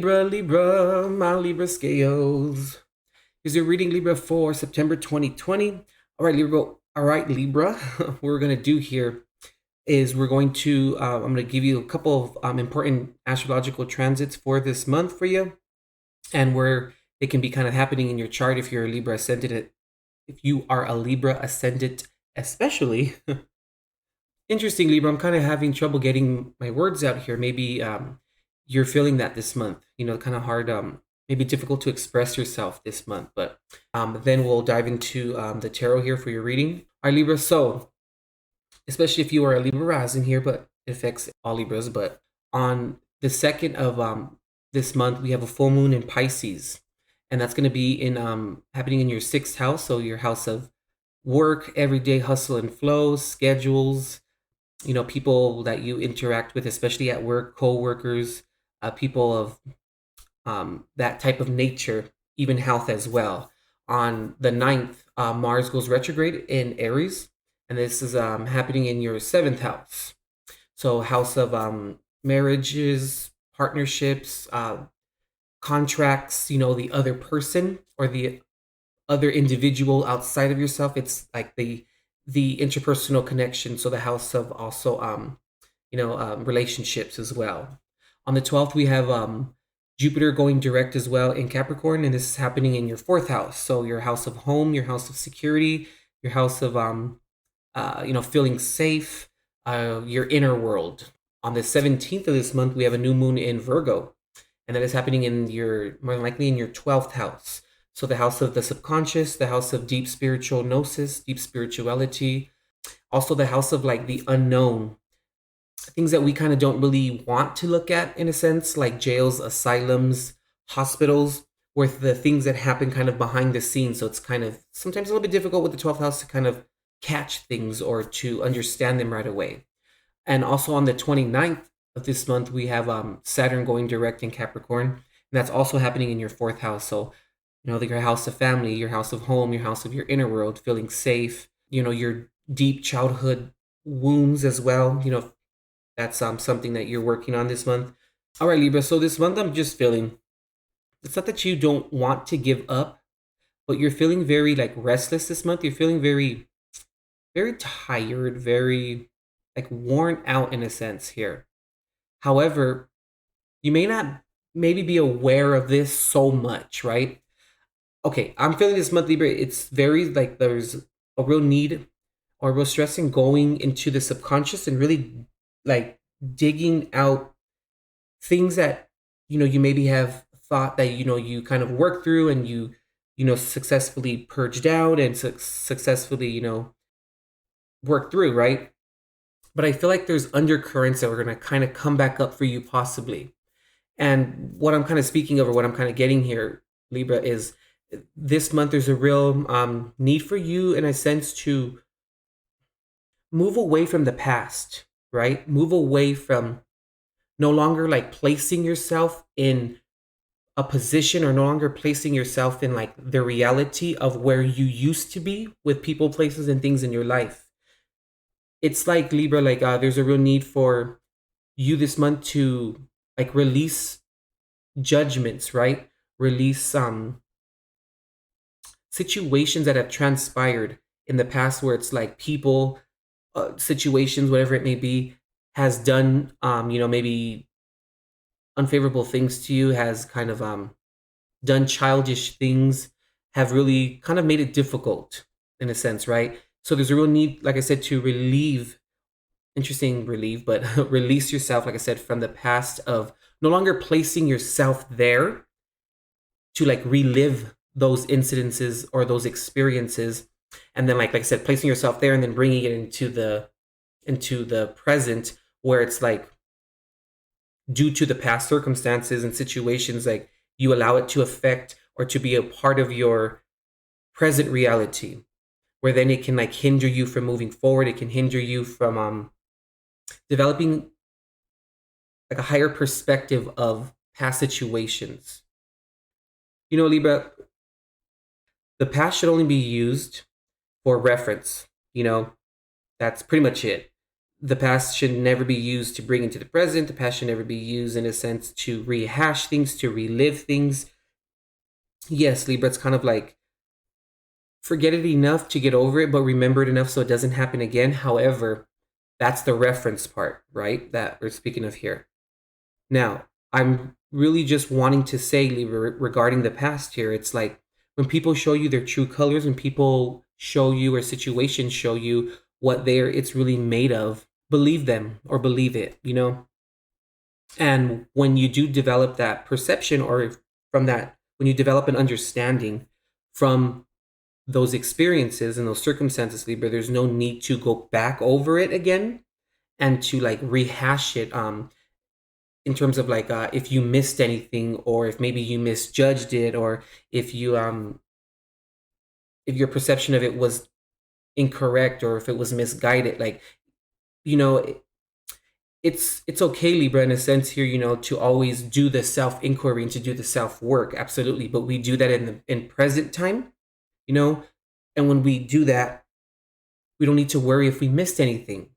Libra, my Libra scales. Here's your reading, Libra, for September 2020. All right, Libra. What we're going to do here is I'm going to give you a couple of important astrological transits for this month for you, and where they can be kind of happening in your chart if you're a Libra ascendant. If you are a Libra ascendant, especially. Interesting, Libra. I'm kind of having trouble getting my words out here. Maybe you're feeling that this month. Kind of hard. Maybe difficult to express yourself this month. But then we'll dive into the tarot here for your reading. All right, Libra. So, especially if you are a Libra rising here, but it affects all Libras. But on the 2nd of this month, we have a full moon in Pisces, and that's going to be in happening in your 6th house. So your house of work, everyday hustle and flow, schedules. People that you interact with, especially at work, co-workers, people of that type of nature, even health as well. On the 9th, Mars goes retrograde in Aries, and this is happening in your 7th house. So house of marriages, partnerships, contracts, the other person or the other individual outside of yourself. It's like the interpersonal connection. So the house of also relationships as well. On the 12th, we have Jupiter going direct as well in Capricorn, and this is happening in your 4th house. So your house of home, your house of security, your house of feeling safe, your inner world. On the 17th of this month, we have a new moon in Virgo, and that is happening more than likely in your 12th house. So the house of the subconscious, the house of deep spiritual gnosis, deep spirituality, also the house of like the unknown, things that we kind of don't really want to look at in a sense, like jails, asylums, hospitals, where the things that happen kind of behind the scenes. So it's kind of sometimes a little bit difficult with the 12th house to kind of catch things or to understand them right away. And also on the 29th of this month, we have Saturn going direct in Capricorn, and that's also happening in your 4th house. So your house of family, your house of home, your house of your inner world, feeling safe, your deep childhood wounds as well. That's something that you're working on this month. All right, Libra. So this month I'm just feeling, it's not that you don't want to give up, but you're feeling very like restless this month. You're feeling very, very tired, very like worn out in a sense here. However, you may not maybe be aware of this so much, right? Okay, I'm feeling this month, Libra. It's very like there's a real need or a real stress in going into the subconscious and really like digging out things that you maybe have thought that you kind of worked through and you successfully purged out and successfully worked through, right? But I feel like there's undercurrents that are going to kind of come back up for you possibly. And what I'm kind of speaking of, or what I'm kind of getting here, Libra, is this month there's a real need for you in a sense to move away from the past, right? Move away from no longer like placing yourself in a position, or no longer placing yourself in like the reality of where you used to be with people, places, and things in your life. It's like, Libra, like there's a real need for you this month to like release judgments, right? Release situations that have transpired in the past where it's like people, situations, whatever it may be, has done maybe unfavorable things to you, has kind of done childish things, have really kind of made it difficult in a sense, right? So there's a real need, like I said, to relieve, but release yourself, like I said, from the past of no longer placing yourself there to like relive those incidences or those experiences, and then like I said, placing yourself there and then bringing it into the present, where it's like due to the past circumstances and situations, like you allow it to affect or to be a part of your present reality, where then it can like hinder you from moving forward. It can hinder you from developing like a higher perspective of past situations. Libra, the past should only be used for reference. That's pretty much it. the past should never be used to bring into the present. The past should never be used in a sense to rehash things, to relive things. Yes, Libra, it's kind of like forget it enough to get over it, but remember it enough so it doesn't happen again. However, that's the reference part, right? That we're speaking of here. Now, I'm really just wanting to say, Libra, regarding the past here, it's like when people show you their true colors, when people show you or situations show you what it's really made of, believe them or believe it, you know? And when you do develop that perception, or from that, when you develop an understanding from those experiences and those circumstances, Libra, there's no need to go back over it again and to like rehash it. In terms of like if you missed anything, or if maybe you misjudged it, or if you if your perception of it was incorrect, or if it was misguided, like, you know, it's okay, Libra, in a sense here, you know, to always do the self inquiry and to do the self work, absolutely, but we do that in present time, you know, and when we do that, we don't need to worry if we missed anything,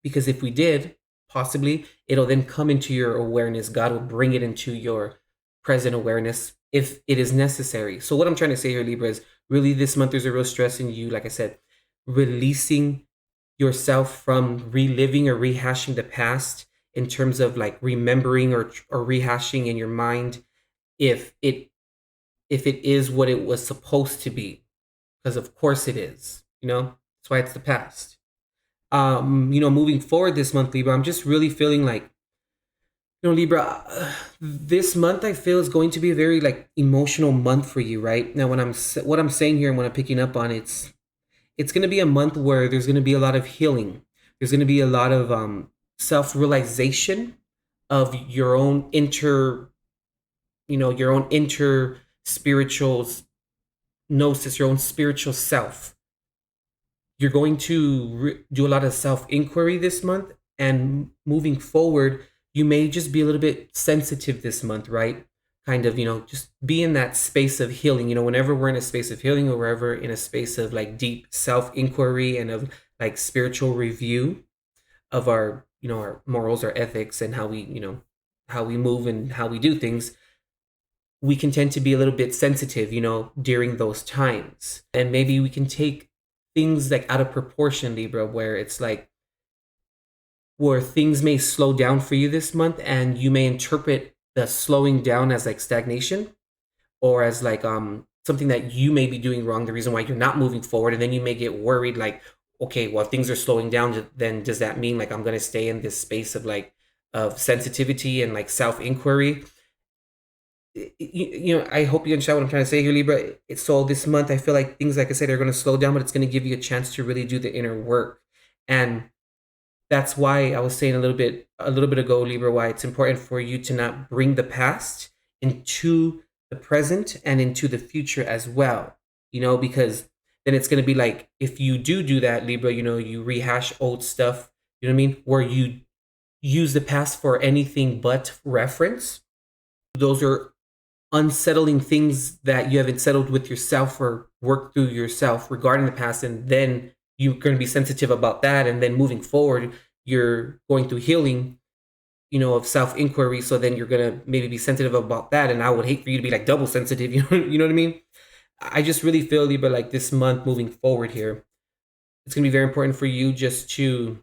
because if we did, possibly it'll then come into your awareness. God will bring it into your present awareness if it is necessary. So what I'm trying to say here, Libra, is really this month there's a real stress in you, like I said, releasing yourself from reliving or rehashing the past, in terms of like remembering or rehashing in your mind if it is what it was supposed to be, because of course it is, you know, that's why it's the past. You know, moving forward this month, Libra, I'm just really feeling like, you know, Libra, this month I feel is going to be a very like emotional month for you, right? Now, what I'm saying here and what I'm picking up on, it's going to be a month where there's going to be a lot of healing. There's going to be a lot of self-realization of your own your own inter spiritual gnosis, your own spiritual self. You're going to do a lot of self-inquiry this month, and moving forward, you may just be a little bit sensitive this month, right? Kind of, you know, just be in that space of healing. You know, whenever we're in a space of healing, or wherever in a space of like deep self-inquiry and of like spiritual review of our, you know, our morals, our ethics, and how we, you know, how we move and how we do things, we can tend to be a little bit sensitive, you know, during those times. And maybe we can take things like out of proportion, Libra, where it's like, where things may slow down for you this month, and you may interpret the slowing down as like stagnation, or as like something that you may be doing wrong, the reason why you're not moving forward. And then you may get worried, like, okay, well, if things are slowing down, then does that mean like I'm going to stay in this space of like of sensitivity and like self-inquiry? You know, I hope you understand what I'm trying to say here, Libra. So this month, I feel like things, like I said, are going to slow down, but it's going to give you a chance to really do the inner work. And that's why I was saying a little bit ago, Libra, why it's important for you to not bring the past into the present and into the future as well. You know, because then it's going to be like, if you do that, Libra, you know, you rehash old stuff, you know what I mean, where you use the past for anything but reference. Those are unsettling things that you haven't settled with yourself or worked through yourself regarding the past, and then you're going to be sensitive about that, and then moving forward you're going through healing, you know, of self-inquiry, so then you're going to maybe be sensitive about that, and I would hate for you to be like double sensitive, you know what I mean? I just really feel, Libra, like this month moving forward here, it's going to be very important for you just to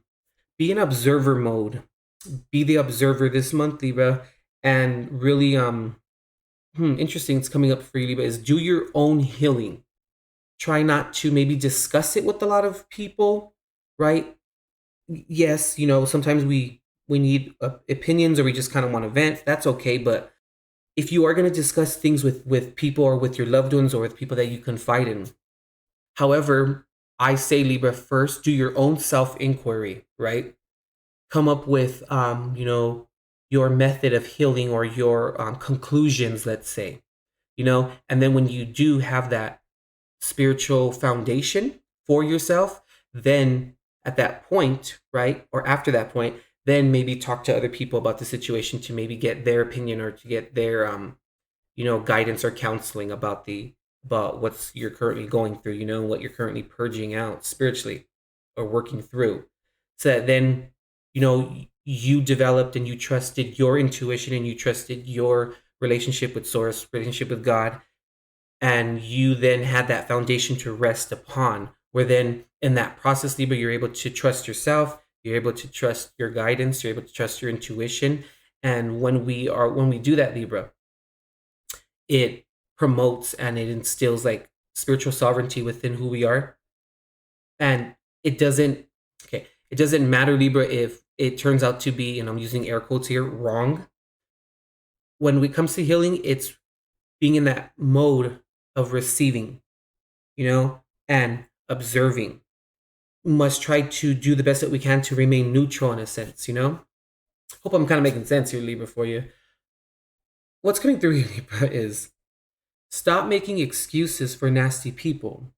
be in observer mode, be the observer this month, Libra, and really interesting, it's coming up for you, Libra, is do your own healing. Try not to maybe discuss it with a lot of people, right? Yes, you know, sometimes we need opinions, or we just kind of want to vent. That's okay, but if you are going to discuss things with people, or with your loved ones, or with people that you confide in, however, I say, Libra, first do your own self inquiry, right? Come up with you know, your method of healing, or your conclusions, let's say, you know, and then when you do have that spiritual foundation for yourself, then at that point, right, or after that point, then maybe talk to other people about the situation, to maybe get their opinion, or to get their you know, guidance or counseling about what's you're currently going through, you know, what you're currently purging out spiritually or working through. so that then, you developed and you trusted your intuition and you trusted your relationship with source, relationship with God, and you then had that foundation to rest upon, where then in that process, Libra, you're able to trust yourself, you're able to trust your guidance, you're able to trust your intuition. And when we do that, Libra, it promotes and it instills like spiritual sovereignty within who we are. And it doesn't matter, Libra, if it turns out to be, and I'm using air quotes here, wrong. When it comes to healing, it's being in that mode of receiving, and observing. We must try to do the best that we can to remain neutral in a sense, Hope I'm kind of making sense here, Libra, for you. What's coming through here, Libra, is stop making excuses for nasty people.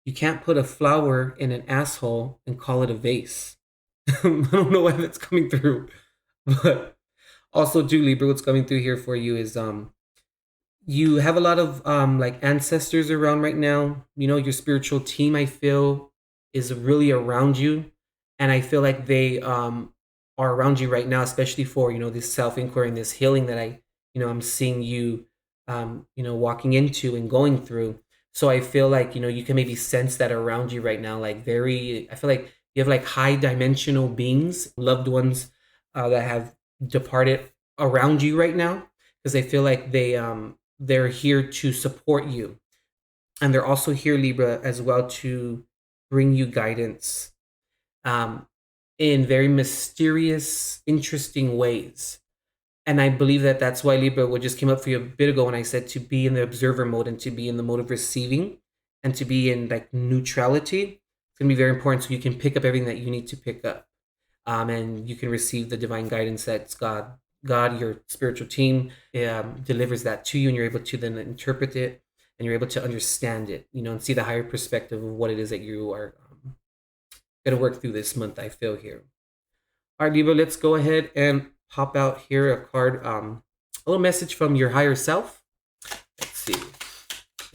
You can't put a flower in an asshole and call it a vase. I don't know why that's coming through. But also, too, Libra, what's coming through here for you is you have a lot of like ancestors around right now. Your spiritual team, I feel, is really around you. And I feel like they are around you right now, especially for, this self-inquiry and this healing that I'm seeing you, walking into and going through. So I feel like, you can maybe sense that around you right now, like I feel like you have like high dimensional beings, loved ones that have departed around you right now, because I feel like they're here to support you. And they're also here, Libra, as well, to bring you guidance in very mysterious, interesting ways. And I believe that that's why, Libra, what just came up for you a bit ago when I said to be in the observer mode and to be in the mode of receiving and to be in like neutrality. It's going to be very important so you can pick up everything that you need to pick up. And you can receive the divine guidance that's God, your spiritual team, delivers that to you, and you're able to then interpret it and you're able to understand it, and see the higher perspective of what it is that you are going to work through this month, I feel here. All right, Libra, let's go ahead and pop out here a card, a little message from your higher self. Let's see,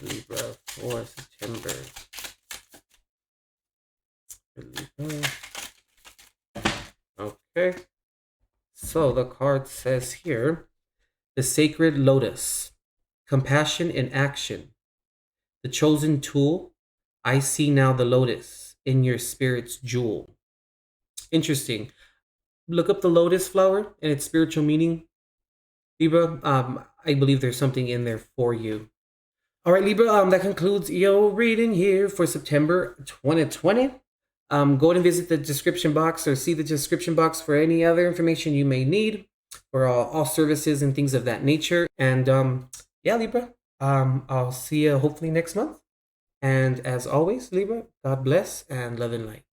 Libra for September. Libra. Okay, so the card says here, the sacred lotus, compassion in action, the chosen tool. I see now the lotus in your spirit's jewel. Interesting. Look up the lotus flower and its spiritual meaning, Libra. I believe there's something in there for you. All right, Libra, that concludes your reading here for September 2020. Go ahead and visit the description box or see the description box for any other information you may need for all services and things of that nature. And yeah, Libra, I'll see you hopefully next month. And as always, Libra, God bless and love and light.